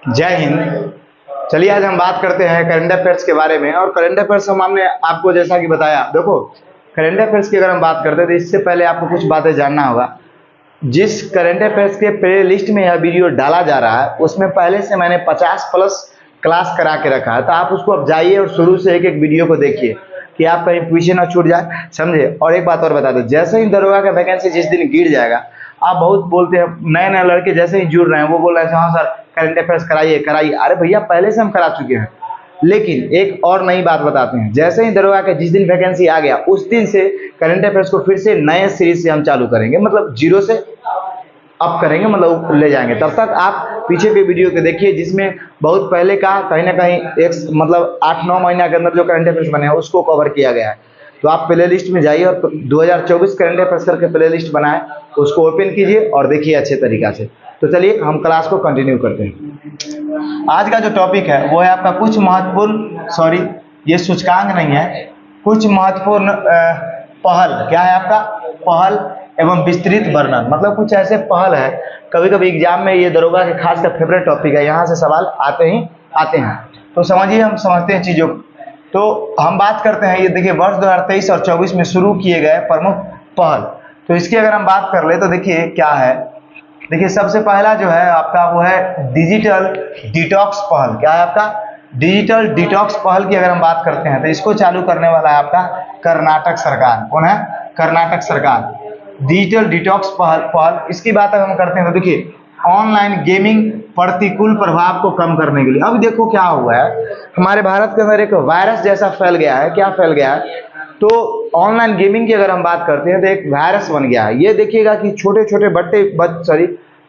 जय हिंद। चलिए आज हम बात करते हैं करंट अफेयर्स के बारे में। और करंट अफेयर्स हमने आपको जैसा कि बताया, देखो करंट अफेयर्स की अगर हम बात करते हैं तो इससे पहले आपको कुछ बातें जानना होगा। जिस करंट अफेयर्स के प्ले लिस्ट में यह वीडियो डाला जा रहा है उसमें पहले से मैंने 50 प्लस क्लास करा के रखा है, तो आप उसको अब जाइए और शुरू से एक एक वीडियो को देखिए कि आप कहीं पीछे ना छूट जाए, समझे। और एक बात और बता दो, जैसे ही दरोगा का वैकेंसी जिस दिन गिर जाएगा, आप बहुत बोलते हैं, नए नए लड़के जैसे ही जुड़ रहे हैं वो बोल रहे हैं हाँ सर करंट अफेयर्स कराइए कराइए। अरे भैया पहले से हम करा चुके हैं। लेकिन एक और नई बात बताते हैं, जैसे ही दरोगा का जिस दिन वैकेंसी आ गया उस दिन से करंट अफेयर्स को फिर से नए सीरीज से हम चालू करेंगे, मतलब जीरो से अप करेंगे, मतलब ले जाएंगे। तब तक आप पीछे के वीडियो को देखिए जिसमें बहुत पहले का कहीं ना कहीं एक मतलब 8-9 महीना के अंदर जो करंट अफेयर्स बने हैं उसको कवर किया गया है। तो आप प्ले लिस्ट में जाइए और 2024 करंट अफेयर्स करके प्ले लिस्ट बनाए, उसको ओपन कीजिए और देखिए अच्छे तरीका से। तो चलिए हम क्लास को कंटिन्यू करते हैं। आज का जो टॉपिक है वो है आपका कुछ महत्वपूर्ण, ये सूचकांक नहीं है, कुछ महत्वपूर्ण पहल। क्या है आपका पहल एवं विस्तृत वर्णन, मतलब कुछ ऐसे पहल है, कभी कभी एग्जाम में ये दरोगा के खास का फेवरेट टॉपिक है, यहाँ से सवाल आते हैं। तो समझिए, हम समझते हैं चीजों को। तो हम बात करते हैं, ये देखिए वर्ष 2023 और 24 में शुरू किए गए प्रमुख पहल। तो इसकी अगर हम बात कर ले तो देखिए क्या है। देखिए सबसे पहला जो है आपका वो है डिजिटल डिटॉक्स पहल। क्या है आपका डिजिटल डिटॉक्स पहल की अगर हम बात करते हैं तो इसको चालू करने वाला है आपका कर्नाटक सरकार। कौन है? कर्नाटक सरकार। डिजिटल डिटॉक्स पहल इसकी बात अगर हम करते हैं तो देखिए ऑनलाइन गेमिंग प्रतिकूल प्रभाव को कम करने के लिए। अब देखो क्या हुआ है, हमारे भारत के अंदर एक वायरस जैसा फैल गया है। क्या फैल गया है? तो ऑनलाइन गेमिंग की अगर हम बात करते हैं तो एक वायरस बन गया है। ये देखिएगा कि छोटे छोटे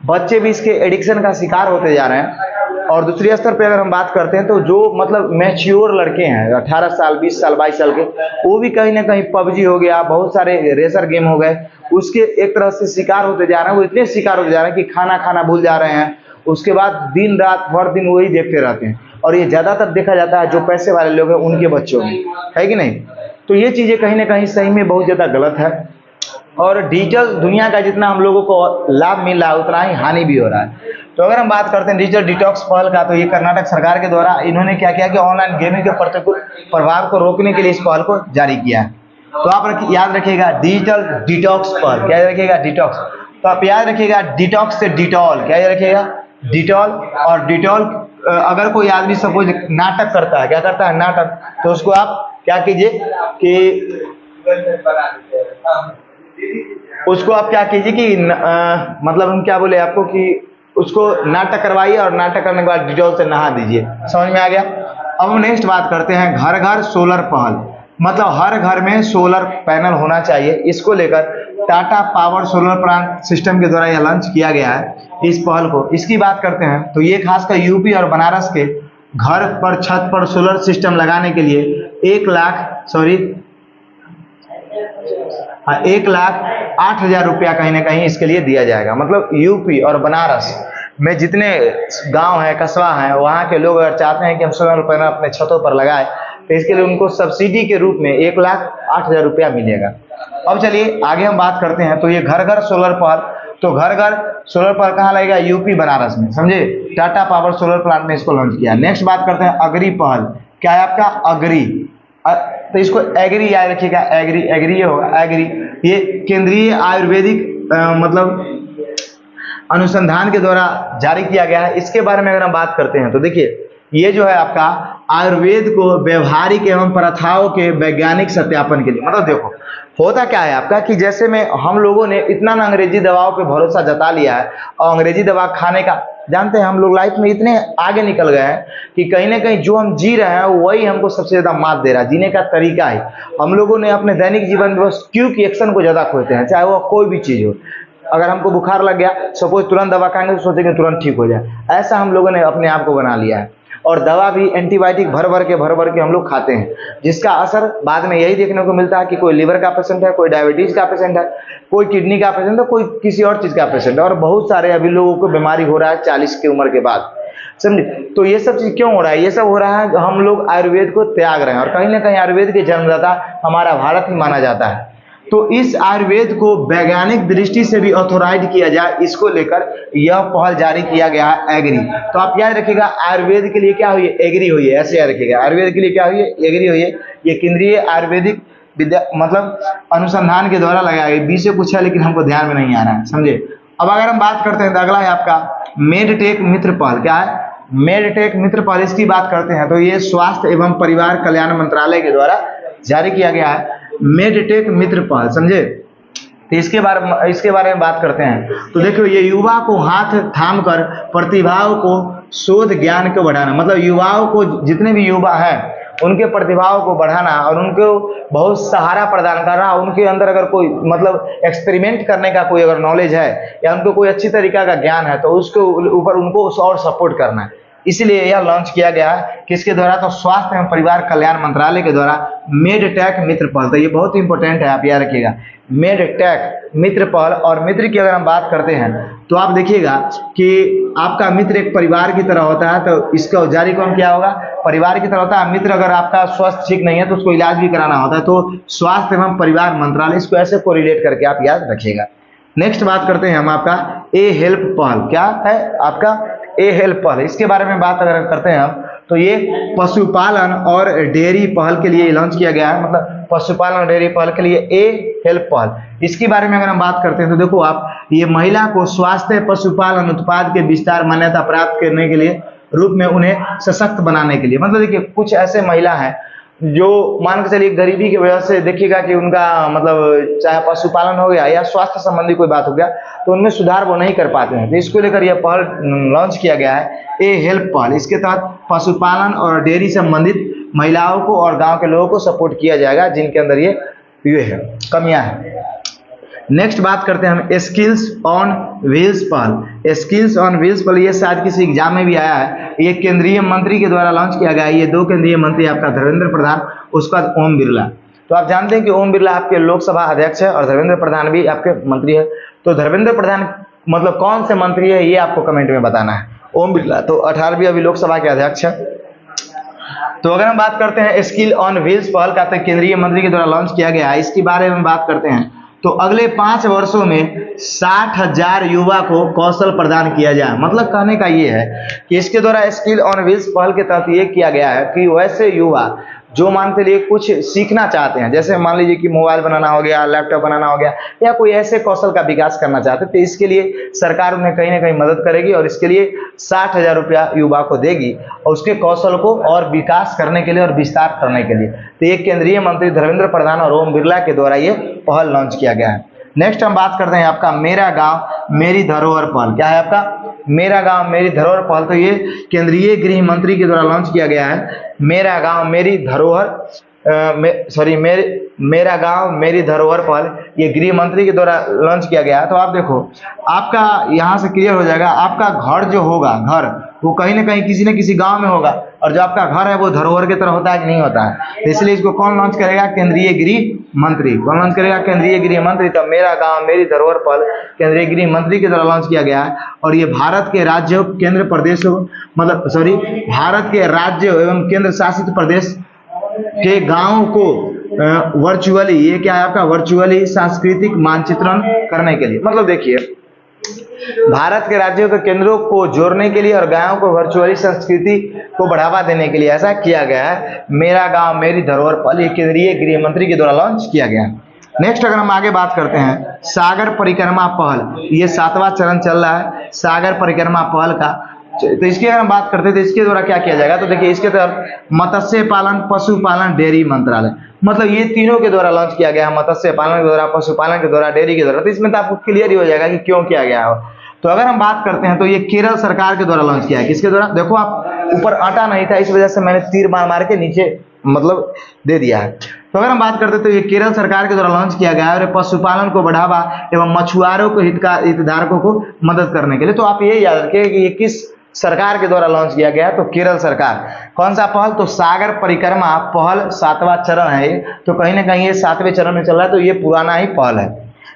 बच्चे भी इसके एडिक्शन का शिकार होते जा रहे हैं। और दूसरे स्तर पे अगर हम बात करते हैं तो जो मतलब मैच्योर लड़के हैं 18 साल 20 साल 22 साल के, वो भी कहीं ना कहीं पबजी हो गया, बहुत सारे रेसर गेम हो गए, उसके एक तरह से शिकार होते जा रहे हैं। वो इतने शिकार होते जा रहे हैं कि खाना भूल जा रहे हैं। उसके बाद दिन रात भर दिन वही देखते रहते हैं। और ये ज्यादातर देखा जाता है जो पैसे वाले लोग हैं उनके बच्चों में, है कि नहीं। तो ये चीजें कहीं ना कहीं सही में बहुत ज्यादा गलत है। और डिजिटल दुनिया का जितना हम लोगों को लाभ मिल रहा है उतना ही हानि भी हो रहा है। तो अगर हम बात करते हैं डिजिटल डिटॉक्स पहल का, तो ये कर्नाटक सरकार के द्वारा इन्होंने क्या किया कि ऑनलाइन गेमिंग के प्रतिकूल प्रभाव को रोकने के लिए इस पहल को जारी किया है। तो आप याद रखिएगा डिजिटल डिटॉक्स पहल। क्या याद रखिएगा? डिटॉक्स। तो आप याद रखिएगा डिटॉक्स से डिटॉल। क्या याद रखिएगा? डिटॉल। और डिटॉल अगर कोई आदमी सपोज नाटक करता है, क्या करता है? नाटक, तो उसको आप क्या कीजिए कि उसको आप क्या कीजिए कि मतलब हम क्या बोले आपको कि उसको नाटक करवाइए और नाटक करने के बाद डिटॉल से नहा दीजिए। समझ में आ गया? अब हम नेक्स्ट बात करते हैं घर घर सोलर पहल, मतलब हर घर में सोलर पैनल होना चाहिए। इसको लेकर Tata power solar plant system के द्वारा यह लॉन्च किया गया है इस पहल को। इसकी बात करते हैं तो ये खासकर यूपी और बनारस के घर पर छत पर सोलर सिस्टम लगाने के लिए 1,08,000 रुपया कहीं ना कहीं इसके लिए दिया जाएगा। मतलब यूपी और बनारस में जितने गांव हैं कस्बा हैं वहां के लोग अगर चाहते हैं कि हम सोलर पैनल अपने छतों पर लगाएं तो इसके लिए उनको सब्सिडी के रूप में 1,08,000 रुपया मिलेगा। अब चलिए आगे हम बात करते हैं। तो ये घर घर सोलर पहल, तो घर घर सोलर पहल कहाँ लगेगा? यूपी बनारस में, समझे। टाटा पावर सोलर प्लांट ने इसको लॉन्च किया। नेक्स्ट बात करते हैं अग्री पहल। क्या है आपका? अग्री। तो इसको एग्री याद रखिएगा, एग्री ये होगा एग्री। ये केंद्रीय आयुर्वेदिक मतलब अनुसंधान के द्वारा जारी किया गया है। इसके बारे में अगर हम बात करते हैं तो देखिए ये जो है आपका आयुर्वेद को व्यवहारिक एवं प्रथाओं के वैज्ञानिक सत्यापन के लिए, मतलब देखो होता क्या है आपका कि जैसे में हम लोगों ने इतना ना अंग्रेजी दवाओं पे भरोसा जता लिया है और अंग्रेजी दवा खाने का, जानते हैं हम लोग लाइफ में इतने आगे निकल गए हैं कि कहीं ना कहीं जो हम जी रहे हैं वही हमको सबसे ज्यादा मात दे रहा है। जीने का तरीका ही हम लोगों ने अपने दैनिक जीवन में बस क्यू की एक्शन को ज्यादा खोते हैं, चाहे वो कोई भी चीज हो। अगर हमको बुखार लग गया सपोज तुरंत दवा खाएंगे तो सोचेंगे तुरंत ठीक हो जाए, ऐसा हम लोगों ने अपने आप को बना लिया है। और दवा भी एंटीबायोटिक भर भर के हम लोग खाते हैं, जिसका असर बाद में यही देखने को मिलता है कि कोई लीवर का पेशेंट है, कोई डायबिटीज का पेशेंट है, कोई किडनी का पेशेंट है, कोई किसी और चीज का पेशेंट है। और बहुत सारे अभी लोगों को बीमारी हो रहा है 40 की उम्र के बाद, समझे। तो ये सब चीज क्यों हो रहा है? ये सब हो रहा है हम लोग आयुर्वेद को त्याग रहे हैं। और कहीं ना कहीं आयुर्वेद के जन्मदाता हमारा भारत ही माना जाता है। तो इस आयुर्वेद को वैज्ञानिक दृष्टि से भी ऑथोराइज किया जाए, इसको लेकर यह पहल जारी किया गया है एग्री। तो आप याद रखिएगा आयुर्वेद के लिए क्या हुई है, एग्री हुई है, ऐसे याद रखिएगा आयुर्वेद के लिए क्या हुई है, एग्री हुई है। ये केंद्रीय आयुर्वेदिक विद्या मतलब अनुसंधान के द्वारा लगाया गया। बी से पूछा लेकिन हमको ध्यान में नहीं आ रहा है, समझे। अब अगर हम बात करते हैं तो अगला है आपका मेडटेक मित्र पहल। क्या है, मेडटेक मित्र पहल, इसकी बात करते हैं तो ये स्वास्थ्य एवं परिवार कल्याण मंत्रालय के द्वारा जारी किया गया है मेडटेक मित्र पहल, समझे। तो इसके बारे में बात करते हैं तो देखो ये युवा को हाथ थाम कर प्रतिभाओं को शोध ज्ञान को बढ़ाना, मतलब युवाओं को जितने भी युवा हैं उनके प्रतिभाओं को बढ़ाना और उनको बहुत सहारा प्रदान करना। उनके अंदर अगर कोई मतलब एक्सपेरिमेंट करने का कोई अगर नॉलेज है या उनको कोई अच्छी तरीका का ज्ञान है तो उसके ऊपर उनको और सपोर्ट करना है। इसलिए यह लॉन्च किया गया है किसके द्वारा, तो स्वास्थ्य एवं परिवार कल्याण मंत्रालय के द्वारा मेडटेक मित्र पहल। तो ये बहुत इंपॉर्टेंट है, आप याद रखिएगा मेडटेक मित्र पहल। और मित्र की अगर हम बात करते हैं तो आप देखिएगा कि आपका मित्र एक परिवार की तरह होता है, तो इसका जारी कौन क्या होगा, परिवार की तरह होता है। मित्र अगर आपका स्वास्थ्य ठीक नहीं है तो उसको इलाज भी कराना होता है, तो स्वास्थ्य एवं परिवार मंत्रालय, इसको ऐसे कोरिलेट करके आप याद रखिएगा। नेक्स्ट बात करते हैं हम आपका ए हेल्प पहल। क्या है आपका ए हेल्प पहल, इसके बारे में बात अगर करते हैं हम तो ये पशुपालन और डेयरी पहल के लिए लॉन्च किया गया है, मतलब पशुपालन और डेयरी पहल के लिए ए हेल्प पहल। इसके बारे में अगर हम बात करते हैं तो देखो आप, ये महिला को स्वास्थ्य पशुपालन उत्पाद के विस्तार मान्यता प्राप्त करने के लिए रूप में उन्हें सशक्त बनाने के लिए, मतलब देखिए कुछ ऐसे महिला हैं जो मान के चलिए गरीबी की वजह से देखिएगा कि उनका मतलब चाहे पशुपालन हो गया या स्वास्थ्य संबंधी कोई बात हो गया तो उनमें सुधार वो नहीं कर पाते हैं। तो इसको लेकर यह पहल लॉन्च किया गया है ए हेल्प पहल। इसके तहत पशुपालन और डेयरी संबंधित महिलाओं को और गांव के लोगों को सपोर्ट किया जाएगा जिनके अंदर ये है कमियां हैं। नेक्स्ट बात करते हैं हम स्किल्स ऑन व्हील्स पहल। स्किल्स ऑन व्हील्स पहल ये शायद किसी एग्जाम में भी आया है, ये केंद्रीय मंत्री के द्वारा लॉन्च किया गया है। ये दो केंद्रीय मंत्री आपका धर्मेंद्र प्रधान, उसका ओम बिरला। तो आप जानते हैं कि ओम बिरला आपके लोकसभा अध्यक्ष है और धर्मेंद्र प्रधान भी आपके मंत्री है। तो धर्मेंद्र प्रधान मतलब कौन से मंत्री है ये आपको कमेंट में बताना है। ओम बिरला तो 18वीं अभी लोकसभा के अध्यक्ष है। तो अगर हम बात करते हैं स्किल ऑन व्हील्स पहल का तो केंद्रीय मंत्री के द्वारा लॉन्च किया गया है, इसके बारे में बात करते हैं तो अगले 5 वर्षों में 60,000 युवा को कौशल प्रदान किया जाए। मतलब कहने का ये है कि इसके द्वारा स्किल ऑन व्हील्स पहल के तहत ये किया गया है कि वैसे युवा जो मान के लिए कुछ सीखना चाहते हैं, जैसे मान लीजिए कि मोबाइल बनाना हो गया, लैपटॉप बनाना हो गया या कोई ऐसे कौशल का विकास करना चाहते हैं, तो इसके लिए सरकार उन्हें कहीं ना कहीं मदद करेगी और इसके लिए 60,000 रुपया युवा को देगी और उसके कौशल को और विकास करने के लिए और विस्तार करने के लिए। तो ये केंद्रीय मंत्री धर्मेंद्र प्रधान और ओम बिरला के द्वारा ये पहल लॉन्च किया गया है। नेक्स्ट हम बात करते हैं आपका मेरा गांव मेरी धरोहर पहल। क्या है आपका मेरा गांव मेरी धरोहर पहल, तो ये केंद्रीय गृह मंत्री के द्वारा लॉन्च किया गया है। मेरा गांव मेरी धरोहर मेरा गांव मेरी धरोहर पहल ये गृह मंत्री के द्वारा लॉन्च किया गया है। तो आप देखो आपका यहाँ से क्लियर हो जाएगा, आपका घर जो होगा घर वो कहीं ना कहीं किसी न किसी गांव में होगा और जो आपका घर है वो धरोहर की तरह होता है कि नहीं होता है। तो इसलिए इसको कौन लॉन्च करेगा, केंद्रीय गृह मंत्री। कौन लॉन्च करेगा, केंद्रीय गृह मंत्री। तो मेरा गांव मेरी धरोहर पहल केंद्रीय गृह मंत्री के द्वारा लॉन्च किया गया है और ये भारत के राज्यों केंद्र प्रदेशों भारत के राज्य एवं केंद्र शासित प्रदेश के गांवों को वर्चुअली, ये क्या है आपका वर्चुअली सांस्कृतिक मानचित्रण करने के लिए, मतलब देखिए भारत के राज्यों के केंद्रों को जोड़ने के लिए और गांवों को वर्चुअली संस्कृति को बढ़ावा देने के लिए ऐसा किया गया है। मेरा गांव मेरी धरोहर पहल ये केंद्रीय गृह मंत्री के द्वारा लॉन्च किया गया है। नेक्स्ट अगर हम आगे बात करते हैं सागर परिक्रमा पहल, ये 7वां चरण चल रहा है सागर परिक्रमा पहल का। तो इसकी अगर हम बात करते हैं तो इसके द्वारा क्या किया जाएगा, तो देखिए इसके तहत मत्स्य पालन पशुपालन डेयरी मंत्रालय, मतलब ये तीनों के द्वारा लॉन्च किया गया है, मत्स्य पालन के द्वारा, पशुपालन के द्वारा, डेयरी के द्वारा। तो इसमें तो आपको क्लियर ही हो जाएगा कि क्यों किया गया है। तो अगर हम बात करते हैं तो ये केरल सरकार के द्वारा लॉन्च किया है। किसके द्वारा, देखो आप ऊपर आटा नहीं था इस वजह से मैंने तीर मार के नीचे मतलब दे दिया है। तो अगर हम बात करते हैं तो ये केरल सरकार के द्वारा लॉन्च किया गया है और पशुपालन को बढ़ावा एवं मछुआरों को हितधारकों को मदद करने के लिए। तो आप ये याद रखिए कि ये किस सरकार के द्वारा लॉन्च किया गया, तो केरल सरकार। कौन सा पहल, तो सागर परिक्रमा पहल 7वां चरण है ये, तो कहीं ना कहीं ये 7वें चरण में चल रहा है, तो ये पुराना ही पहल है।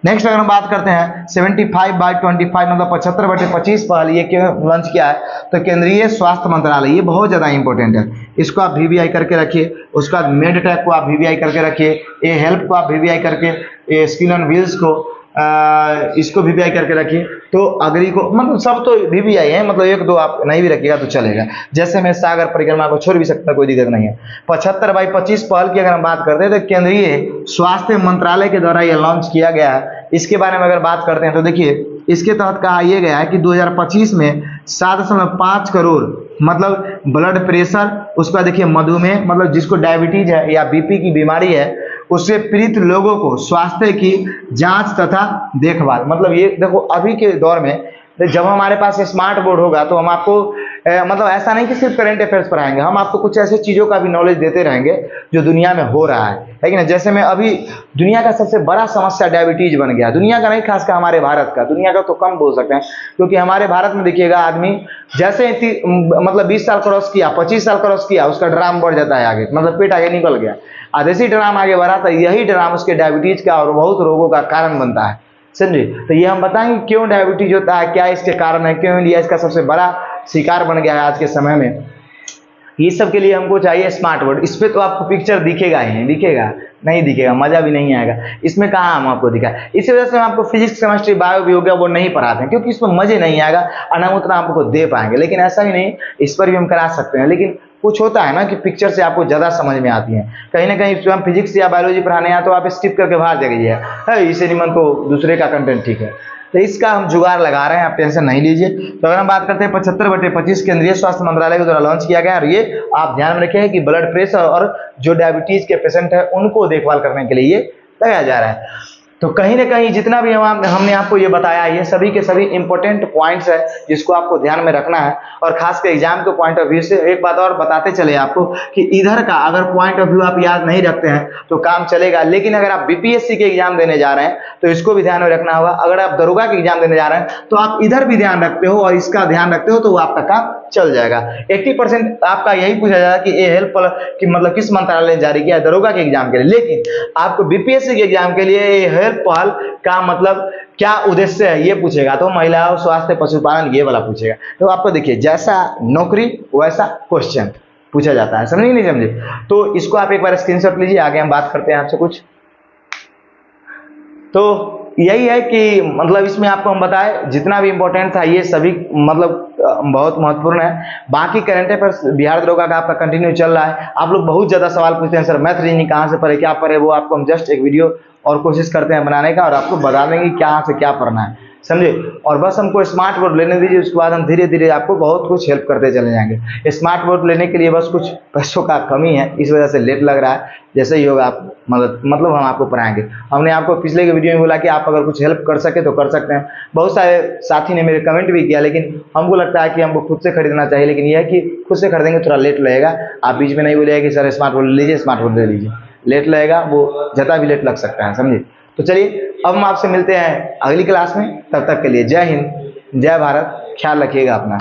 नेक्स्ट अगर हम बात करते हैं 75/25 मतलब 75/25 पहल ये क्यों लॉन्च किया है, तो केंद्रीय स्वास्थ्य मंत्रालय, ये बहुत ज़्यादा इंपॉर्टेंट है, इसको आप VVI करके रखिए। उसके बाद मेडटेक को आप VVI करके रखिए, ए हेल्प को आप VVI करके, ए स्किल ऑन व्हील्स को इसको VVI करके रखिए। तो अग्री को मतलब सब तो VVI है, मतलब एक दो आप नहीं भी रखिएगा तो चलेगा। जैसे मैं सागर परिक्रमा को छोड़ भी सकता, कोई दिक्कत नहीं है। 75/25 पहल की अगर हम बात करते हैं तो केंद्रीय स्वास्थ्य मंत्रालय के द्वारा यह लॉन्च किया गया है। इसके बारे में अगर बात करते हैं तो देखिए, इसके तहत कहा यह गया है कि 2025 में 7.5 करोड़ मतलब ब्लड प्रेशर, उसके बाद देखिए मधुमेह मतलब जिसको डायबिटीज है या BP की बीमारी है, उससे पीड़ित लोगों को स्वास्थ्य की जांच तथा देखभाल। मतलब ये देखो, अभी के दौर में जब हमारे पास स्मार्ट बोर्ड होगा तो हम आपको मतलब ऐसा नहीं कि सिर्फ करंट अफेयर्स पढ़ाएंगे, हम आपको कुछ ऐसी चीज़ों का भी नॉलेज देते रहेंगे जो दुनिया में हो रहा है कि ना। जैसे मैं अभी दुनिया का सबसे बड़ा समस्या डायबिटीज बन गया, दुनिया का नहीं, खासकर हमारे भारत का। दुनिया का तो कम बोल सकते हैं, क्योंकि हमारे भारत में देखिएगा आदमी जैसे मतलब 20 साल क्रॉस किया, 25 साल क्रॉस किया, उसका ड्राम बढ़ जाता है आगे, मतलब पेट आगे निकल गया, आधे ड्राम आगे बढ़ा तो यही ड्राम उसके डायबिटीज का और बहुत रोगों का कारण बनता है, समझे। तो ये हम बताएंगे क्यों डायबिटीज होता है, क्या इसके कारण है, क्यों इंडिया इसका सबसे बड़ा शिकार बन गया है आज के समय में। ये सब के लिए हमको चाहिए स्मार्ट बोर्ड। इस पे तो आपको पिक्चर दिखेगा ही नहीं, दिखेगा नहीं, दिखेगा, मजा भी नहीं आएगा। इसमें कहाँ हम आपको दिखा, इसी वजह से हम आपको फिजिक्स, केमिस्ट्री, बायो भी हो गया वो नहीं पढ़ाते हैं, क्योंकि इसमें मजे नहीं आएगा और ना उतना आपको दे पाएंगे। लेकिन ऐसा भी नहीं, इस पर भी हम करा सकते हैं, लेकिन कुछ होता है ना कि पिक्चर से आपको ज़्यादा समझ में आती है। कहीं ना कहीं हम फिजिक्स या बायोलॉजी पढ़ाने हैं तो आप स्किप करके बाहर जाइए, इसे निमन तो दूसरे का कंटेंट ठीक है। तो इसका हम जुगाड़ लगा रहे हैं, आप टेंशन नहीं लीजिए। तो अगर हम बात करते हैं 75/25 केंद्रीय स्वास्थ्य मंत्रालय के द्वारा लॉन्च किया गया, और ये आप ध्यान में रखें कि ब्लड प्रेशर और जो डायबिटीज के पेशेंट है उनको देखभाल करने के लिए ये लगाया जा रहा है। तो कहीं ना कहीं जितना भी हमने आपको ये बताया, ये सभी के सभी इंपॉर्टेंट पॉइंट्स है जिसको आपको ध्यान में रखना है। और खास कर एग्जाम के पॉइंट ऑफ व्यू से एक बात और बताते चले आपको कि इधर का अगर पॉइंट ऑफ व्यू आप याद नहीं रखते हैं तो काम चलेगा, लेकिन अगर आप BPSC के एग्जाम देने जा रहे हैं तो इसको भी ध्यान में रखना होगा। अगर आप दरोगा के एग्जाम देने जा रहे हैं तो आप इधर भी ध्यान रखते हो और इसका ध्यान रखते हो तो वो आपका काम चल जाएगा। 80% आपका यही पूछा जाएगा कि ये हेल्प कि मतलब किस मंत्रालय ने जारी किया है, दरोगा के एग्जाम के लिए। लेकिन आपको BPSC के एग्जाम के लिए ये हेल्प पहल का मतलब क्या उद्देश्य है ये पूछेगा, तो महिलाओं, स्वास्थ्य, पशुपालन, ये वाला पूछेगा। तो आपको देखिए, जैसा नौकरी वैसा क्वेश्चन पूछा जाता है, समझे नहीं समझे। तो इसको आप एक बार स्क्रीनशॉट लीजिए, आगे हम बात करते हैं आपसे कुछ। तो यही है कि मतलब इसमें आपको हम बताए जितना भी इंपॉर्टेंट था ये सभी मतलब बहुत महत्वपूर्ण है। बाकी करंट अफेयर्स बिहार दरोगा का आपका कंटिन्यू चल रहा है। आप लोग बहुत ज्यादा सवाल पूछते हैं, सर मैथ रीजनिंग कहाँ से पढ़े, क्या पढ़े, वो आपको हम जस्ट एक वीडियो और कोशिश करते हैं बनाने का और आपको बता देंगे कहाँ से क्या पढ़ना है, समझे। और बस हमको स्मार्ट बोर्ड लेने दीजिए, उसके बाद हम धीरे धीरे आपको बहुत कुछ हेल्प करते चले जाएंगे। स्मार्ट बोर्ड लेने के लिए बस कुछ पैसों का कमी है, इस वजह से लेट लग रहा है। जैसे ही होगा आप मतलब हम आपको पढ़ाएंगे। हमने आपको पिछले के वीडियो में बोला कि आप अगर कुछ हेल्प कर सके तो कर सकते हैं। बहुत सारे साथी ने मेरे कमेंट भी किया, लेकिन हमको लगता है कि हमको खुद से खरीदना चाहिए। लेकिन यह है कि खुद से खरीदेंगे थोड़ा लेट लगेगा। आप बीच में नहीं बोलिएगा कि सर स्मार्ट बोर्ड ले लीजिए, स्मार्ट बोर्ड ले लीजिए, लेट लगेगा, वो ज़्यादा भी लेट लग सकता है, समझिए। तो चलिए अब हम आपसे मिलते हैं अगली क्लास में, तब तक के लिए जय हिंद, जय भारत, ख्याल रखिएगा अपना।